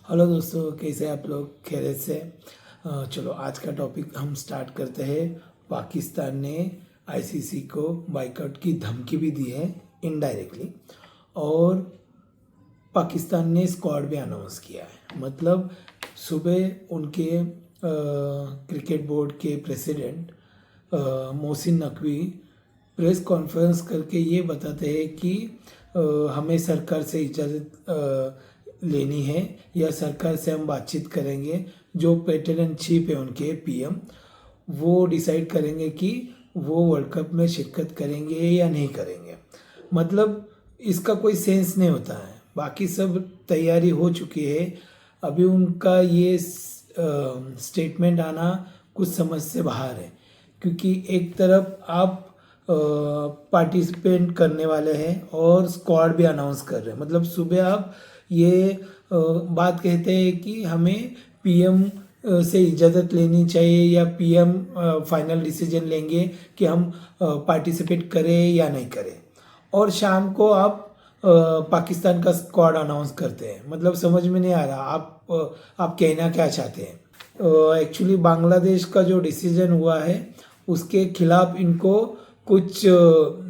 Hello दोस्तों, कैसे आप लोग? खैरियत से? चलो आज का टॉपिक हम स्टार्ट करते हैं। पाकिस्तान ने आईसीसी को बाइकआउट की धमकी भी दी है इनडायरेक्टली, और पाकिस्तान ने स्क्वाड भी अनाउंस किया है। मतलब सुबह उनके क्रिकेट बोर्ड के president Mohsin Naqvi press conference करके ये बताते हैं कि हमें सरकार से इजाज़त लेनी है या सरकार से हम बातचीत करेंगे। जो पेटर इन चीफ है उनके पीएम, वो डिसाइड करेंगे कि वो वर्ल्ड कप में शिरकत करेंगे या नहीं करेंगे। मतलब इसका कोई सेंस नहीं होता है। बाकी सब तैयारी हो चुकी है। अभी उनका ये स्टेटमेंट आना कुछ समझ से बाहर है, क्योंकि एक तरफ आप पार्टिसिपेंट करने वाले हैं और स्क्वाड भी अनाउंस कर रहे हैं। मतलब सुबह आप ये बात कहते हैं कि हमें पीएम से इजाज़त लेनी चाहिए या पीएम फाइनल डिसीजन लेंगे कि हम पार्टिसिपेट करें या नहीं करें, और शाम को आप पाकिस्तान का स्क्वाड अनाउंस करते हैं। मतलब समझ में नहीं आ रहा आप कहना क्या चाहते हैं। एक्चुअली बांग्लादेश का जो डिसीजन हुआ है उसके खिलाफ इनको कुछ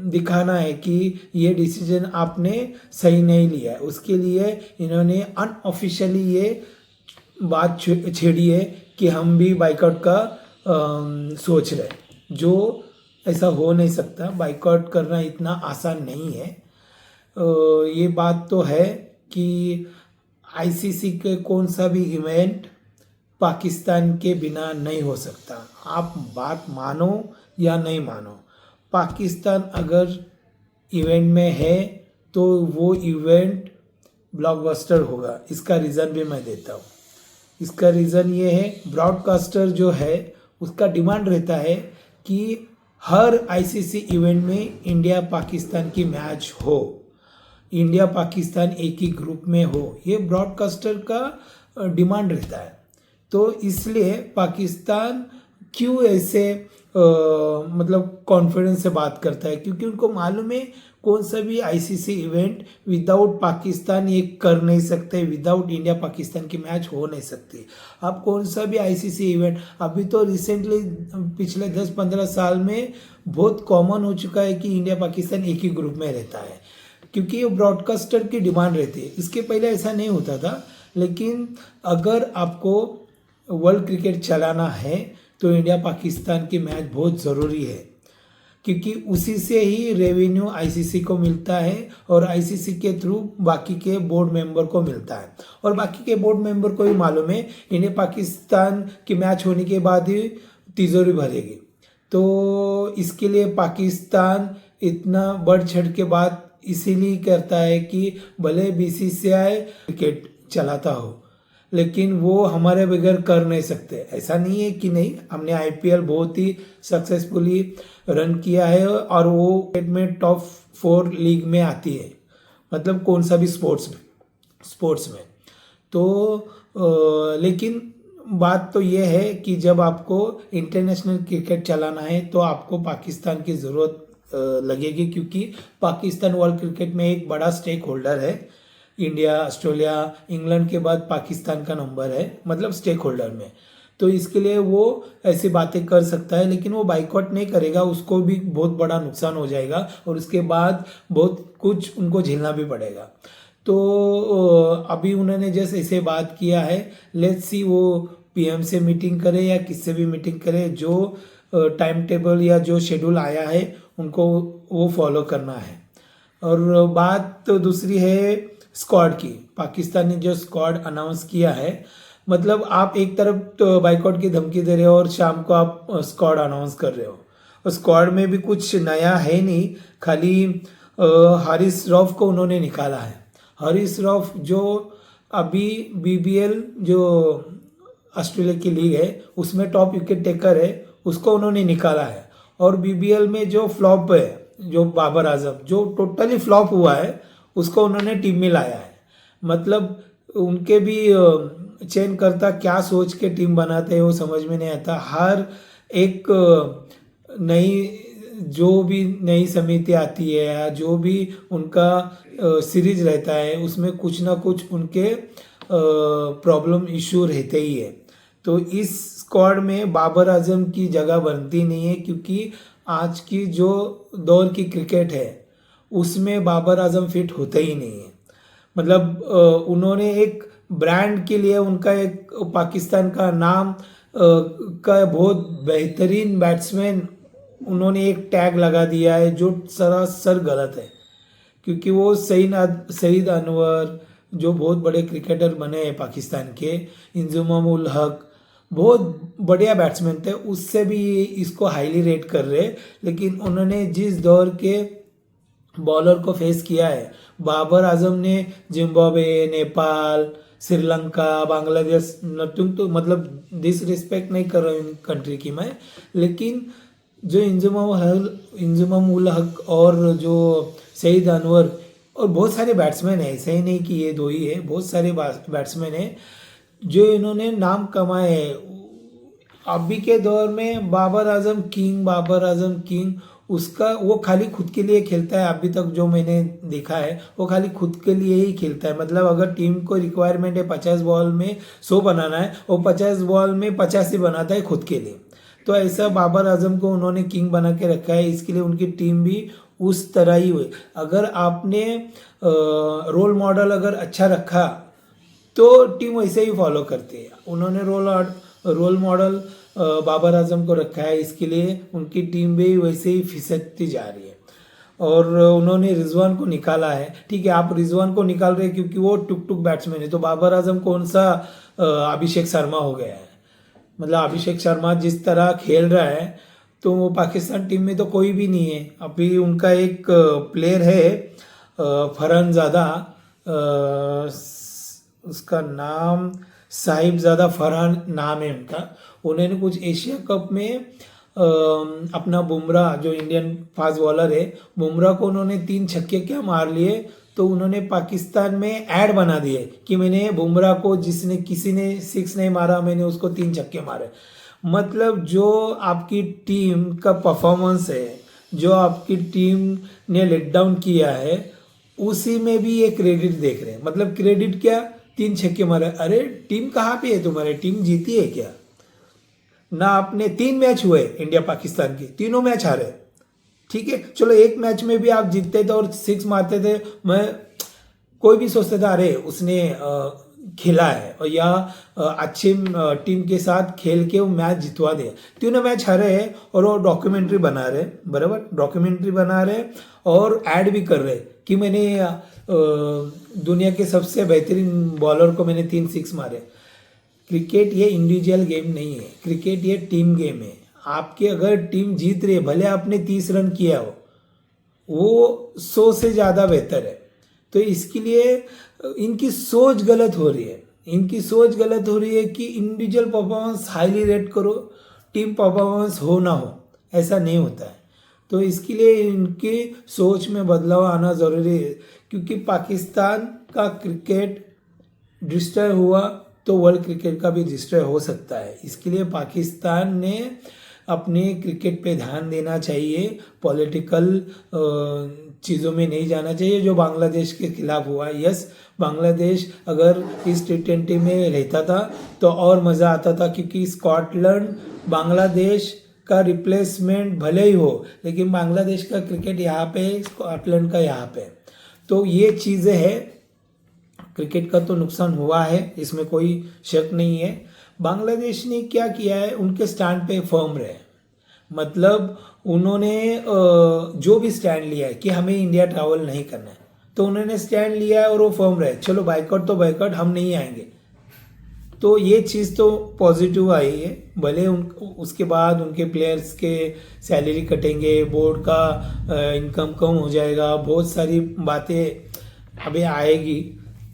दिखाना है कि ये डिसीजन आपने सही नहीं लिया है। उसके लिए इन्होंने अनऑफिशियली ये बात छेड़ी है कि हम भी बाइकआउट का सोच रहे हैं, जो ऐसा हो नहीं सकता। बाइकआउट करना इतना आसान नहीं है। ये बात तो है कि आईसीसी के कौन सा भी इवेंट पाकिस्तान के बिना नहीं हो सकता। आप बात मानो या नहीं मानो, पाकिस्तान अगर इवेंट में है तो वो इवेंट ब्लॉकबस्टर होगा। इसका रीज़न भी मैं देता हूँ। इसका रीज़न ये है, ब्रॉडकास्टर जो है उसका डिमांड रहता है कि हर आईसीसी इवेंट में इंडिया पाकिस्तान की मैच हो, इंडिया पाकिस्तान एक ही ग्रुप में हो। ये ब्रॉडकास्टर का डिमांड रहता है। तो इसलिए पाकिस्तान क्यों ऐसे मतलब कॉन्फिडेंस से बात करता है, क्योंकि उनको मालूम है कौन सा भी आईसीसी इवेंट विदाउट पाकिस्तान ये कर नहीं सकते, विदाउट इंडिया पाकिस्तान की मैच हो नहीं सकती। आप कौन सा भी आईसीसी इवेंट, अभी तो रिसेंटली पिछले 10-15 साल में बहुत कॉमन हो चुका है कि इंडिया पाकिस्तान एक ही ग्रुप में रहता है, क्योंकि ये ब्रॉडकास्टर की डिमांड रहती है। इसके पहले ऐसा नहीं होता था। लेकिन अगर आपको वर्ल्ड क्रिकेट चलाना है तो इंडिया पाकिस्तान की मैच बहुत ज़रूरी है, क्योंकि उसी से ही रेवेन्यू आईसीसी को मिलता है और आईसीसी के थ्रू बाकी के बोर्ड मेंबर को मिलता है। और बाकी के बोर्ड मेंबर को भी मालूम है इंडिया पाकिस्तान की मैच होने के बाद ही तिजोरी भरेगी। तो इसके लिए पाकिस्तान इतना बढ़ चढ़ के बात इसीलिए करता है कि भले बीसीसीआई क्रिकेट चलाता हो, लेकिन वो हमारे बगैर कर नहीं सकते। ऐसा नहीं है कि नहीं, हमने आईपीएल बहुत ही सक्सेसफुली रन किया है और वो में टॉप 4 लीग में आती है। मतलब कौन सा भी स्पोर्ट्स में तो लेकिन बात तो ये है कि जब आपको इंटरनेशनल क्रिकेट चलाना है तो आपको पाकिस्तान की ज़रूरत लगेगी, क्योंकि पाकिस्तान वर्ल्ड क्रिकेट में एक बड़ा स्टेक होल्डर है। इंडिया, ऑस्ट्रेलिया, इंग्लैंड के बाद पाकिस्तान का नंबर है, मतलब स्टेक होल्डर में। तो इसके लिए वो ऐसी बातें कर सकता है, लेकिन वो बाइकआउट नहीं करेगा। उसको भी बहुत बड़ा नुकसान हो जाएगा और उसके बाद बहुत कुछ उनको झेलना भी पड़ेगा। तो अभी उन्होंने जैसे ऐसे बात किया है, लेट्स सी वो पीएम से मीटिंग करे या किससे भी मीटिंग करे, जो टाइम टेबल या जो शेड्यूल आया है उनको वो फॉलो करना है। और बात तो दूसरी है स्क्वाड की। पाकिस्तान ने जो स्क्वाड अनाउंस किया है, मतलब आप एक तरफ तो बाइकआउट की धमकी दे रहे हो और शाम को आप स्क्वाड अनाउंस कर रहे हो। और स्क्वाड में भी कुछ नया है नहीं, खाली हारिस रऊफ को उन्होंने निकाला है। हारिस रऊफ जो अभी बीबीएल जो ऑस्ट्रेलिया की लीग है उसमें टॉप विकेट टेकर है, उसको उन्होंने निकाला है। और बीबीएल में जो फ्लॉप है, जो बाबर आजम जो टोटली फ्लॉप हुआ है, उसको उन्होंने टीम में लाया है। मतलब उनके भी चयन करता क्या सोच के टीम बनाते हैं वो समझ में नहीं आता। हर एक नई जो भी नई समिति आती है या जो भी उनका सीरीज रहता है उसमें कुछ ना कुछ उनके प्रॉब्लम इशू रहते ही है। तो इस स्क्वाड में बाबर आजम की जगह बनती नहीं है, क्योंकि आज की जो दौर की क्रिकेट है उसमें बाबर आजम फिट होते ही नहीं है। मतलब उन्होंने एक ब्रांड के लिए उनका एक पाकिस्तान का नाम का बहुत बेहतरीन बैट्समैन उन्होंने एक टैग लगा दिया है, जो सरासर गलत है। क्योंकि वो सईद अनवर जो बहुत बड़े क्रिकेटर बने हैं पाकिस्तान के, इंजुमम उल हक बहुत बढ़िया बैट्समैन थे, उससे भी इसको हाईली रेट कर रहे। लेकिन उन्होंने जिस दौर के बॉलर को फेस किया है, बाबर आजम ने जिम्बाब्वे, नेपाल, श्रीलंका, बांग्लादेश, नथिंग तो मतलब डिसरिस्पेक्ट नहीं कर रहा हूँ इन कंट्री की मैं, लेकिन जो इंजुमम उल हक और जो सईद अनवर और बहुत सारे बैट्समैन हैं, ऐसा ही नहीं कि ये दो ही है, बहुत सारे बैट्समैन हैं जो इन्होंने नाम कमाए हैं। अभी के दौर में बाबर आजम किंग उसका वो खाली खुद के लिए खेलता है। अभी तक जो मैंने देखा है वो खाली खुद के लिए ही खेलता है। मतलब अगर टीम को रिक्वायरमेंट है 50 बॉल में 100 बनाना है, वो 50 बॉल में 85 बनाता है खुद के लिए। तो ऐसा बाबर आजम को उन्होंने किंग बना के रखा है, इसके लिए उनकी टीम भी उस तरह ही हुई। अगर आपने रोल मॉडल अगर अच्छा रखा तो टीम वैसे ही फॉलो करती है। उन्होंने रोल मॉडल बाबर आजम को रखा है, इसके लिए उनकी टीम भी वैसे ही फिसलती जा रही है। और उन्होंने रिजवान को निकाला है, ठीक है, आप रिजवान को निकाल रहे हैं क्योंकि वो टुक बैट्समैन है, तो बाबर आजम कौन सा अभिषेक शर्मा हो गया है। मतलब अभिषेक शर्मा जिस तरह खेल रहा है तो वो पाकिस्तान टीम में तो कोई भी नहीं है। अभी उनका एक प्लेयर है फरहानजादा, उसका नाम साहिबजादा फरहान नाम है उनका। उन्होंने कुछ एशिया कप में अपना बुमराह जो इंडियन फास्ट बॉलर है, बुमराह को उन्होंने 3 छक्के क्या मार लिए, तो उन्होंने पाकिस्तान में ऐड बना दिए कि मैंने बुमराह को जिसने किसी ने 6 नहीं मारा, मैंने उसको 3 छक्के मारे। मतलब जो आपकी टीम का परफॉर्मेंस है, जो आपकी टीम ने लेट डाउन किया है, उसी में भी ये क्रेडिट देख रहे हैं। मतलब क्रेडिट क्या, 3 छक्के मारे। अरे टीम कहाँ पे है तुम्हारी, टीम जीती है क्या? ना आपने 3 मैच हुए इंडिया पाकिस्तान की, तीनों मैच हारे, ठीक है। चलो एक मैच में भी आप जीतते थे और 6 मारते थे, मैं कोई भी सोचता था अरे उसने खेला है और या अच्छी टीम के साथ खेल के वो मैच जितवा दिया। तीनों मैच हारे हैं और वो डॉक्यूमेंट्री बना रहे, बराबर डॉक्यूमेंट्री बना रहे और ऐड भी कर रहे कि मैंने दुनिया के सबसे बेहतरीन बॉलर को मैंने 3 6 मारे। क्रिकेट ये इंडिविजुअल गेम नहीं है, क्रिकेट ये टीम गेम है। आपके अगर टीम जीत रही है, भले आपने 30 रन किया हो, वो 100 से ज़्यादा बेहतर है। तो इसके लिए इनकी सोच गलत हो रही है। इनकी सोच गलत हो रही है कि इंडिविजुअल परफॉर्मेंस हाईली रेट करो, टीम परफॉर्मेंस हो ना हो, ऐसा नहीं होता है। तो इसके लिए इनकी सोच में बदलाव आना ज़रूरी है, क्योंकि पाकिस्तान का क्रिकेट डिस्ट्रॉय हुआ तो वर्ल्ड क्रिकेट का भी डिस्ट्रॉय हो सकता है। इसके लिए पाकिस्तान ने अपने क्रिकेट पे ध्यान देना चाहिए, पॉलिटिकल चीज़ों में नहीं जाना चाहिए जो बांग्लादेश के खिलाफ हुआ। यस, बांग्लादेश अगर इस T20 में रहता था तो और मज़ा आता था, क्योंकि स्कॉटलैंड बांग्लादेश का रिप्लेसमेंट भले ही हो, लेकिन बांग्लादेश का क्रिकेट यहाँ पे है, स्कॉटलैंड का यहाँ पे। तो ये चीज़ें हैं, क्रिकेट का तो नुकसान हुआ है, इसमें कोई शक नहीं है। बांग्लादेश ने क्या किया है, उनके स्टैंड पे फर्म रहे। मतलब उन्होंने जो भी स्टैंड लिया है कि हमें इंडिया ट्रैवल नहीं करना है, तो उन्होंने स्टैंड लिया है और वो फर्म रहे, चलो बाइकआउट तो बाइकआउट, हम नहीं आएंगे। तो ये चीज़ तो पॉजिटिव आई है। भले उसके बाद उनके प्लेयर्स के सैलरी कटेंगे, बोर्ड का इनकम कम हो जाएगा, बहुत सारी बातें अभी आएगी,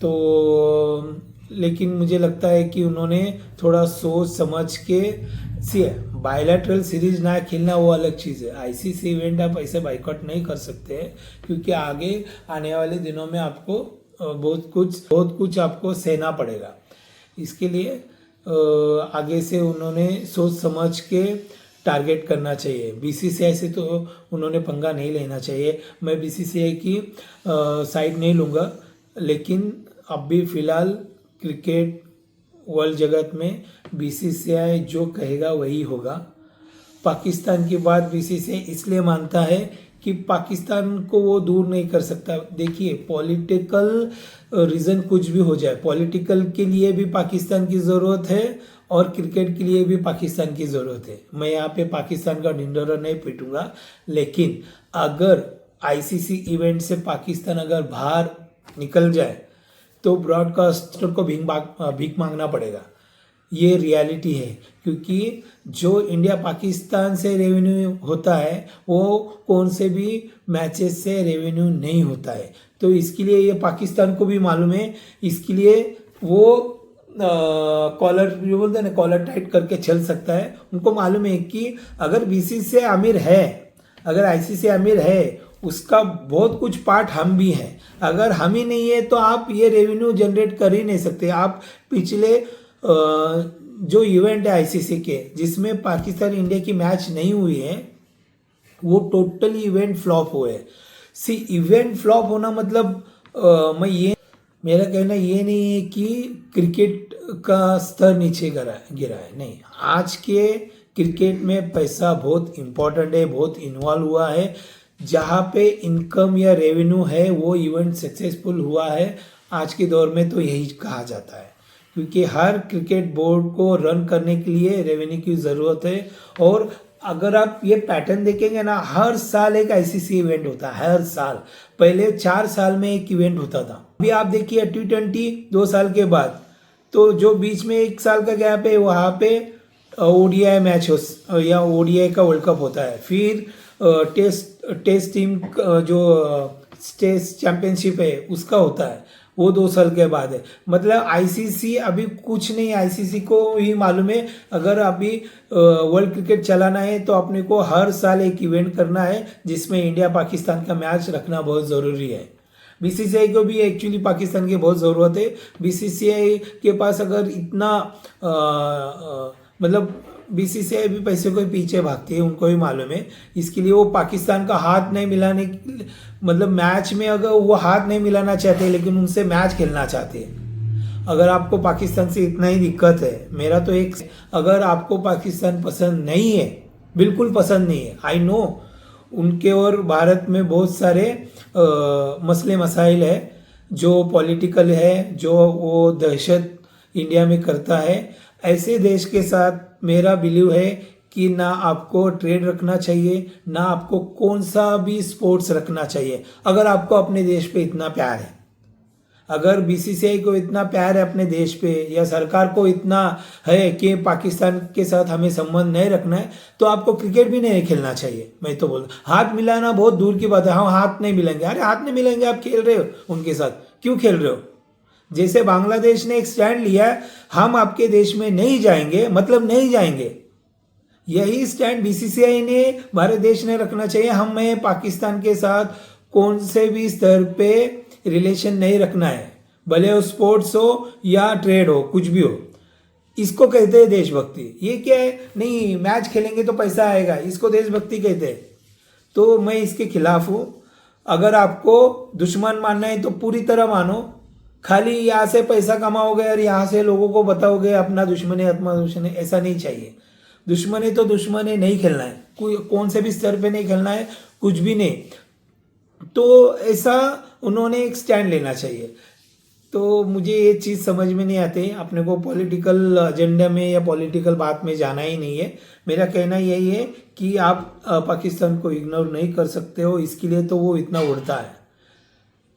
तो लेकिन मुझे लगता है कि उन्होंने थोड़ा सोच समझ के बायलैटरल सीरीज ना खेलना वो अलग चीज़ है। आईसीसी इवेंट आप ऐसे बाइकआउट नहीं कर सकते हैं, क्योंकि आगे आने वाले दिनों में आपको बहुत कुछ आपको सहना पड़ेगा। इसके लिए आगे से उन्होंने सोच समझ के टारगेट करना चाहिए। बीसीसीआई से तो उन्होंने पंगा नहीं लेना चाहिए। मैं बीसीसीआई की साइड नहीं लूँगा, लेकिन अब भी फ़िलहाल क्रिकेट वर्ल्ड जगत में बीसीसीआई जो कहेगा वही होगा। पाकिस्तान की बात बीसीसीआई इसलिए मानता है कि पाकिस्तान को वो दूर नहीं कर सकता। देखिए, पॉलिटिकल रीज़न कुछ भी हो जाए, पॉलिटिकल के लिए भी पाकिस्तान की ज़रूरत है और क्रिकेट के लिए भी पाकिस्तान की ज़रूरत है। मैं यहाँ पे पाकिस्तान का ढिंढोरा नहीं पीटूंगा, लेकिन अगर आईसीसी इवेंट से पाकिस्तान अगर बाहर निकल जाए तो ब्रॉडकास्टर को भीख मांगना पड़ेगा। ये रियलिटी है, क्योंकि जो इंडिया पाकिस्तान से रेवेन्यू होता है वो कौन से भी मैचेस से रेवेन्यू नहीं होता है। तो इसके लिए ये पाकिस्तान को भी मालूम है, इसके लिए वो कॉलर जो बोलते हैं ना, कॉलर टाइट करके चल सकता है। उनको मालूम है कि अगर बीसीसीआई आमिर है, अगर आईसीसी आमिर है, उसका बहुत कुछ पार्ट हम भी हैं। अगर हम ही नहीं है तो आप ये रेवेन्यू जनरेट कर ही नहीं सकते। आप पिछले जो इवेंट है आईसीसी के जिसमें पाकिस्तान इंडिया की मैच नहीं हुई है, वो टोटली इवेंट फ्लॉप हुए। इवेंट फ्लॉप होना मतलब मेरा कहना ये नहीं है कि क्रिकेट का स्तर नीचे गिरा है, नहीं। आज के क्रिकेट में पैसा बहुत इम्पोर्टेंट है, बहुत इन्वॉल्व हुआ है। जहाँ पे इनकम या रेवेन्यू है वो इवेंट सक्सेसफुल हुआ है। आज के दौर में तो यही कहा जाता है, क्योंकि हर क्रिकेट बोर्ड को रन करने के लिए रेवेन्यू की ज़रूरत है। और अगर आप ये पैटर्न देखेंगे ना, हर साल एक आईसीसी इवेंट होता है, हर साल। पहले 4 साल में एक इवेंट होता था। अभी आप देखिए T20 2 साल के बाद, तो जो बीच में 1 साल का गैप है वहाँ पे ओडीआई मैच या ओडीआई का वर्ल्ड कप होता है। फिर टेस्ट टीम जो टेस्ट चैंपियनशिप है उसका होता है, वो 2 साल के बाद है। मतलब आईसीसी अभी कुछ नहीं, आईसीसी को ही मालूम है अगर अभी वर्ल्ड क्रिकेट चलाना है तो अपने को हर साल एक इवेंट करना है जिसमें इंडिया पाकिस्तान का मैच रखना बहुत ज़रूरी है। बीसीसीआई को भी एक्चुअली पाकिस्तान की बहुत ज़रूरत है। बीसीसीआई के पास अगर इतना मतलब बीसीसीआई भी पैसे को पीछे भागती है, उनको भी मालूम है। इसके लिए वो पाकिस्तान का हाथ नहीं मिलाने, मतलब मैच में अगर वो हाथ नहीं मिलाना चाहते लेकिन उनसे मैच खेलना चाहते हैं। अगर आपको पाकिस्तान से इतना ही दिक्कत है, मेरा तो एक, अगर आपको पाकिस्तान पसंद नहीं है, बिल्कुल पसंद नहीं है, आई नो उनके और भारत में बहुत सारे मसले मसाइल है, जो पॉलिटिकल है, जो वो दहशत इंडिया में करता है। ऐसे देश के साथ मेरा बिलीव है कि ना आपको ट्रेड रखना चाहिए, ना आपको कौन सा भी स्पोर्ट्स रखना चाहिए। अगर आपको अपने देश पे इतना प्यार है, अगर बीसीसीआई को इतना प्यार है अपने देश पे, या सरकार को इतना है कि पाकिस्तान के साथ हमें संबंध नहीं रखना है, तो आपको क्रिकेट भी नहीं खेलना चाहिए। मैं तो बोल, हाथ मिलाना बहुत दूर की बात है। हाँ, हाथ नहीं मिलेंगे, अरे हाथ नहीं मिलेंगे, आप खेल रहे हो उनके साथ, क्यों खेल रहे हो? जैसे बांग्लादेश ने एक स्टैंड लिया, हम आपके देश में नहीं जाएंगे, मतलब नहीं जाएंगे। यही स्टैंड बीसीसीआई ने, भारत देश ने रखना चाहिए। हमें पाकिस्तान के साथ कौन से भी स्तर पे रिलेशन नहीं रखना है, भले वो स्पोर्ट्स हो या ट्रेड हो, कुछ भी हो। इसको कहते हैं देशभक्ति। ये क्या है? नहीं, मैच खेलेंगे तो पैसा आएगा, इसको देशभक्ति कहते हैं। तो मैं इसके खिलाफ हूँ। अगर आपको दुश्मन मानना है तो पूरी तरह मानो, खाली यहाँ से पैसा कमाओगे और यहाँ से लोगों को बताओगे अपना दुश्मन है, अपना दुश्मन है, ऐसा नहीं चाहिए। दुश्मन है तो दुश्मन है, नहीं खेलना है, कोई कौन से भी स्तर पे नहीं खेलना है, कुछ भी नहीं। तो ऐसा उन्होंने एक स्टैंड लेना चाहिए। तो मुझे ये चीज़ समझ में नहीं आती। अपने को पॉलिटिकल एजेंडा में या पॉलिटिकल बात में जाना ही नहीं है। मेरा कहना यही है कि आप पाकिस्तान को इग्नोर नहीं कर सकते हो। इसके लिए तो वो इतना उड़ता है,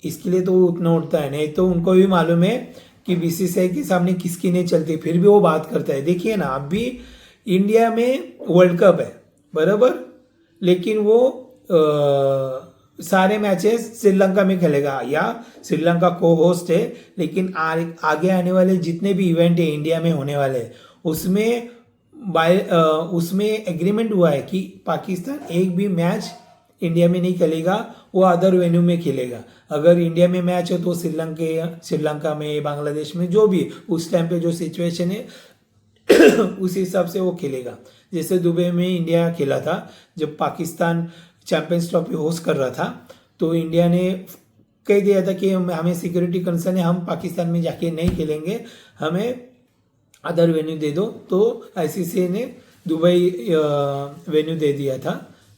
इसके लिए तो वो उतना उड़ता है। नहीं तो उनको भी मालूम है कि बीसीसीआई के सामने किसकी नहीं चलती, फिर भी वो बात करता है। देखिए ना, अभी इंडिया में वर्ल्ड कप है बराबर, लेकिन वो सारे मैचेस श्रीलंका में खेलेगा, या श्रीलंका को होस्ट है। लेकिन आगे आने वाले जितने भी इवेंट है इंडिया में होने वाले, उसमें एग्रीमेंट हुआ है कि पाकिस्तान एक भी मैच इंडिया में नहीं खेलेगा, वो अदर वेन्यू में खेलेगा। अगर इंडिया में मैच हो तो श्रीलंका में, बांग्लादेश में, जो भी उस टाइम पे जो सिचुएशन है उस हिसाब से वो खेलेगा। जैसे दुबई में इंडिया खेला था, जब पाकिस्तान चैंपियंस ट्रॉफी होस्ट कर रहा था, तो इंडिया ने कह दिया था कि हमें सिक्योरिटी कंसर्न है, हम पाकिस्तान में जाके नहीं खेलेंगे, हमें अदर वेन्यू दे दो। तो आईसीसी ने दुबई वेन्यू दे दिया था।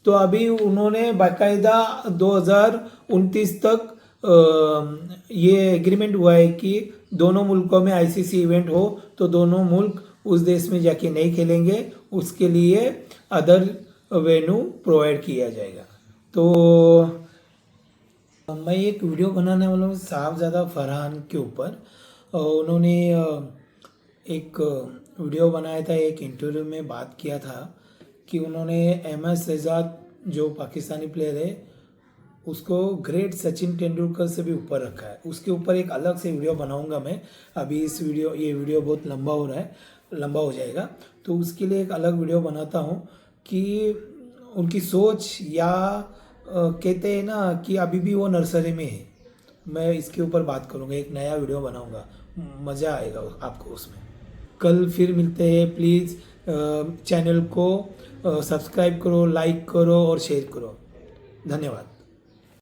तो अभी उन्होंने बाकायदा 2029 तक ये एग्रीमेंट हुआ है कि दोनों मुल्कों में आईसीसी इवेंट हो तो दोनों मुल्क उस देश में जाके नहीं खेलेंगे, उसके लिए अदर वेन्यू प्रोवाइड किया जाएगा। तो मैं एक वीडियो बनाने वाला हूँ साहबजादा फरहान के ऊपर। उन्होंने एक वीडियो बनाया था, एक इंटरव्यू में बात किया था कि उन्होंने एमएस शहजाद जो पाकिस्तानी प्लेयर है उसको ग्रेट सचिन तेंदुलकर से भी ऊपर रखा है। उसके ऊपर एक अलग से वीडियो बनाऊंगा मैं। अभी ये वीडियो बहुत लंबा हो रहा है, लंबा हो जाएगा, तो उसके लिए एक अलग वीडियो बनाता हूँ कि उनकी सोच या कहते हैं ना कि अभी भी वो नर्सरी में है। मैं इसके ऊपर बात करूँगा, एक नया वीडियो बनाऊँगा, मज़ा आएगा आपको उसमें। कल फिर मिलते हैं। प्लीज़ चैनल को सब्सक्राइब करो, लाइक करो और शेयर करो। धन्यवाद।